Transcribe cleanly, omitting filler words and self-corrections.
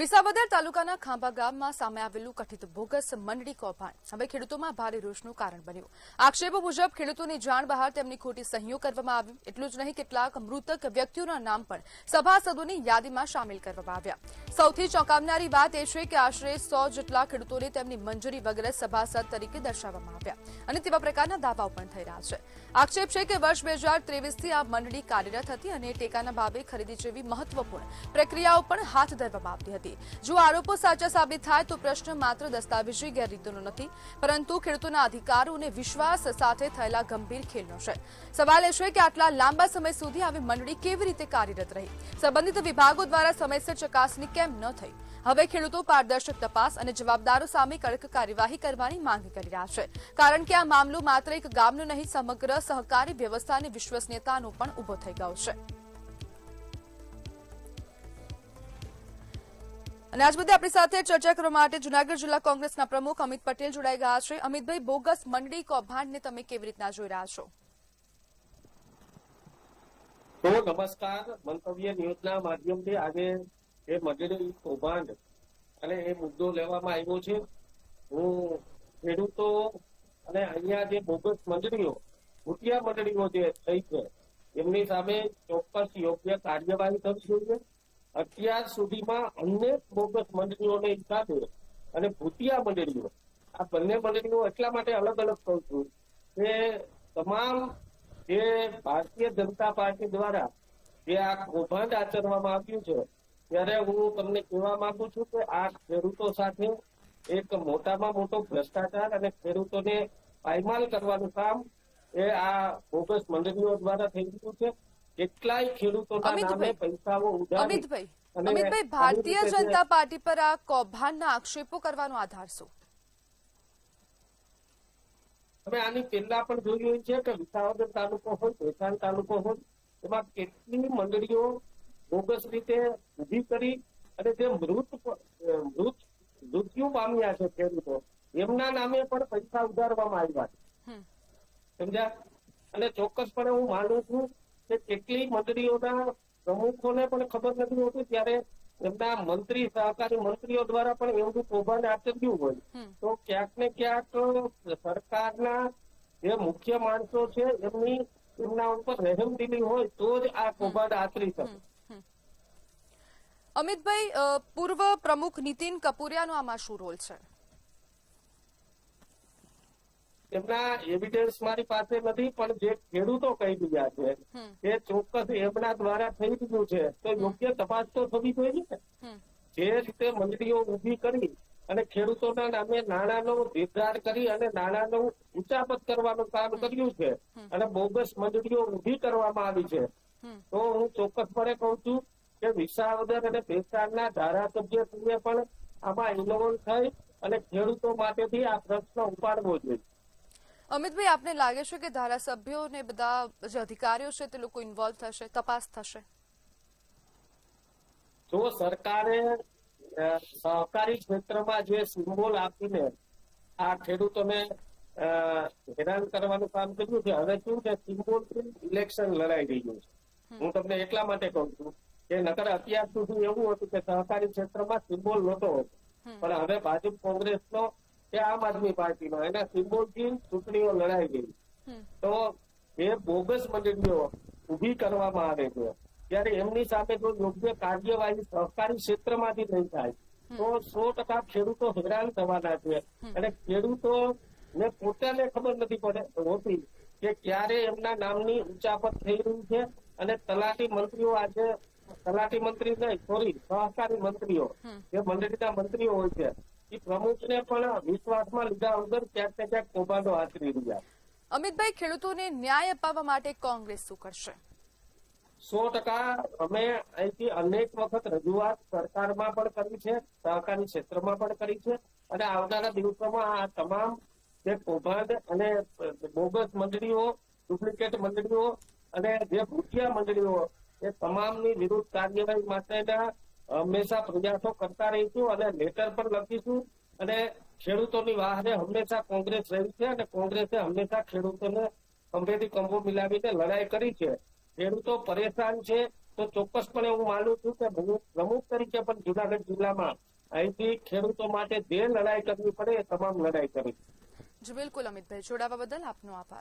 વિસાવદર તાલુકાના ખાંભા ગામમાં સામે આવેલું કથિત બોગસ મંડળી કૌભાંડ હવે ખેડૂતોમાં ભારે રોષનું કારણ બન્યું। આક્ષેપો મુજબ ખેડૂતોની જાણ બહાર તેમની ખોટી સહીઓ કરવામાં આવી। એટલું જ નહીં, કેટલાક મૃતક વ્યક્તિઓના નામ પણ સભાસદોની યાદીમાં સામેલ કરવામાં આવ્યા। સૌથી ચોંકાવનારી વાત એ છે કે આશરે 100 જેટલા ખેડૂતોને તેમની મંજૂરી વગર સભાસદ તરીકે દર્શાવવામાં આવ્યા અને તેવા પ્રકારના દાવાઓ પણ થઈ રહ્યા છે। આક્ષેપ છે કે વર્ષ 2023થી આ મંડળી કાર્યરત હતી અને ટેકાના ભાવે ખરીદી જેવી મહત્વપૂર્ણ પ્રક્રિયાઓ પણ હાથ ધરવામાં આવતી હતી। જો આરોપો સાચા સાબિત થાય તો પ્રશ્ન માત્ર દસ્તાવેજી ગેરરીતિનો નથી, પરંતુ ખેડૂતોના અધિકારો અને વિશ્વાસ સાથે થયેલા ગંભીર ખેલનો છે। સવાલ એ છે કે આટલા લાંબા સમય સુધી આવી મંડળી કેવી રીતે કાર્યરત રહી, સંબંધિત વિભાગો દ્વારા સમયસર ચકાસણી કેમ ન થઈ। હવે ખેડૂતો પારદર્શક તપાસ અને જવાબદારો સામે કડક કાર્યવાહી કરવાની માંગ કરી રહ્યા છે, કારણ કે આ મામલો માત્ર એક ગામનો નહીં, સમગ્ર સહકારી વ્યવસ્થાની વિશ્વસનીયતાનો પણ ઉભો થઈ ગયો છે। અને આજ મુદ્દે આપણી સાથે ચર્ચા કરવા માટે જૂનાગઢ જિલ્લા કોંગ્રેસના પ્રમુખ અમિત પટેલ જોડાઈ ગયા છે। અમિતભાઈ, બોગસ મંડળી કૌભાંડને તમે કેવી રીતના જોઈ રહ્યા છો? તો નમસ્કાર, મંતવ્ય ન્યૂઝના માધ્યમથી આજે એ મંડળી કૌભાંડ અને એ મુદ્દો લેવામાં આવ્યો છે। હું ખેડૂતો અને અહીંયા જે બોગસ મંડળીઓ, ભૂતિયા મંડળીઓ જે થઈ છે એમની સામે ચોક્કસ યોગ્ય કાર્યવાહી થવી જોઈએ। અત્યાર સુધીમાં અનેક બોગસ મંડળીઓને હિસાબે અને ભૂતિયા મંડળીઓ, આ બંને મંડળીઓ એટલા માટે અલગ અલગ કહું છું કે તમામ જે ભારતીય જનતા પાર્ટી દ્વારા જે આ કૌભાંડ આચરવામાં આવ્યું છે, ત્યારે હું તમને કહેવા માંગુ છું કે આ ખેડૂતો સાથે એક મોટામાં મોટો ભ્રષ્ટાચાર અને ખેડૂતોને પાયમાલ કરવાનું કામ એ આ બોગસ મંડળીઓ દ્વારા થઈ રહ્યું છે। કેટલાય ખેડૂતોના નામે પૈસાઓ ઉડાડી। અમિતભાઈ, ભારતીય જનતા પાર્ટી પર આ કૌભાંડના આક્ષેપો કરવાનો આધાર શું? અમે આની પહેલા પણ જોયું છે કે વિસાવદર તાલુકો હોય, ભેસાણ તાલુકો હોય, એમાં કેટલી મંડળીઓ બોગસ રીતે ઉભી કરી અને જે મૃત્યુ પામ્યા છે ખેડૂતો, એમના નામે પણ પૈસા ઉધારવામાં આવ્યા છે, સમજ્યા? અને ચોક્કસપણે હું માનું છું કે કેટલી મંડળીઓના પ્રમુખોને પણ ખબર નથી હોતી, ત્યારે એમના મંત્રી, સહકારી મંત્રીઓ દ્વારા પણ એવું કૌભાંડ આચર્યું હોય તો ક્યાંક ને ક્યાંક સરકારના જે મુખ્ય માણસો છે એમના ઉપર રહેમદિલી હોય તો જ આ કૌભાંડ આચરી શકે। અમિતભાઈ, પૂર્વ પ્રમુખ નીતિન કપૂરિયાનો આમાં શું રોલ છે? એમના એવિડન્સ મારી પાસે નથી, પણ જે ખેડૂતો કહી રહ્યા છે એ ચોક્કસ એમના દ્વારા થઈ રહ્યું છે, તો યોગ્ય તપાસ તો થવી જોઈએ ને। જે રીતે મંડળીઓ ઉભી કરી અને ખેડૂતોના નામે નાણાંનો નિર્ધાર કરી અને નાણાંનો ઉચાપત કરવાનું કામ કર્યું છે અને બોગસ મંડળીઓ ઉભી કરવામાં આવી છે, તો હું ચોક્કસપણે કહું છું કે વિસાવદર અને ભેસાણના ધારાસભ્યશ્રીએ પણ આમાં ઇન્વોલ્વ થઈ અને ખેડૂતો માટેથી આ પ્રશ્ન ઉપાડવો જોઈએ। અમિતભાઈ, આપને લાગે છે કે ધારાસભ્યો ને બધા જે અધિકારીઓ છે તે લોકો ઇન્વોલ્વ થશે, તપાસ થશે? જો સરકારે સહકારી ક્ષેત્રમાં જે સિમ્બોલ આપીને આ ખેડૂતોને હેરાન કરવાનું કામ કર્યું છે, હવે શું છે, સિમ્બોલથી ઇલેક્શન લડાઈ રહ્યું છે। હું તમને એટલા માટે કહું છું કે નકર અત્યાર સુધી એવું હતું કે સહકારી ક્ષેત્રમાં સિમ્બોલ નહોતો હોતો, પણ હવે ભાજપ, કોંગ્રેસનો કે આમ આદમી પાર્ટીનો એના સિમ્બોલથી ચૂંટણીઓ લડાઈ ગઈ, તો એ બોગસ મંડળીઓ ઉભી કરવામાં આવે છે, ત્યારે એમની સામે જો યોગ્ય કાર્યવાહી સહકારી ક્ષેત્રમાંથી નહીં થાય તો 100% ખેડૂતો હેરાન થવાના છે। અને ખેડૂતોને પોતાને ખબર નથી હોતી કે ક્યારે એમના નામની ઉચાપત થઈ રહી છે અને તલાટી મંત્રીઓ આજે તલાટી મંત્રી નહીં, સોરી, સહકારી મંત્રીઓ, જે મંડળીના મંત્રીઓ હોય છે, એ પ્રમુખને પણ વિશ્વાસમાં લીધા વગર ક્યાંક ને ક્યાંક કૌભાંડો આચરી રહ્યા। અમિતભાઈ, ખેડૂતોને ન્યાય અપાવવા માટે કોંગ્રેસ શું કરશે? 100% અમે અહીંથી અનેક વખત રજૂઆત સરકારમાં પણ કરી છે, સહકારી ક્ષેત્રમાં પણ કરી છે, અને આવનારા દિવસોમાં આ તમામ જે કૌભાંડ અને બોગસ મંડળીઓ, ડુપ્લિકેટ મંડળીઓ અને જે ભૂતિયા મંડળીઓ, એ તમામની વિરુદ્ધ કાર્યવાહી માટેના હંમેશા પ્રયાસો કરતા રહીશું અને લેટર પણ લખીશું। અને ખેડૂતોની વાહને હંમેશા કોંગ્રેસ રહી છે અને કોંગ્રેસે હંમેશા ખેડૂતોને ખંભેથી ખંભો મિલાવીને લડાઈ કરી છે। ખેડૂતો પરેશાન છે તો ચોક્કસપણે હું માનું છું કે પ્રમુખ તરીકે પણ જુનાગઢ જિલ્લામાં અહીંથી ખેડૂતો માટે જે લડાઈ કરવી પડે એ તમામ લડાઈ કરી. જી બિલકુલ અમિતભાઈ, જોડાવા બદલ આપનો આભાર.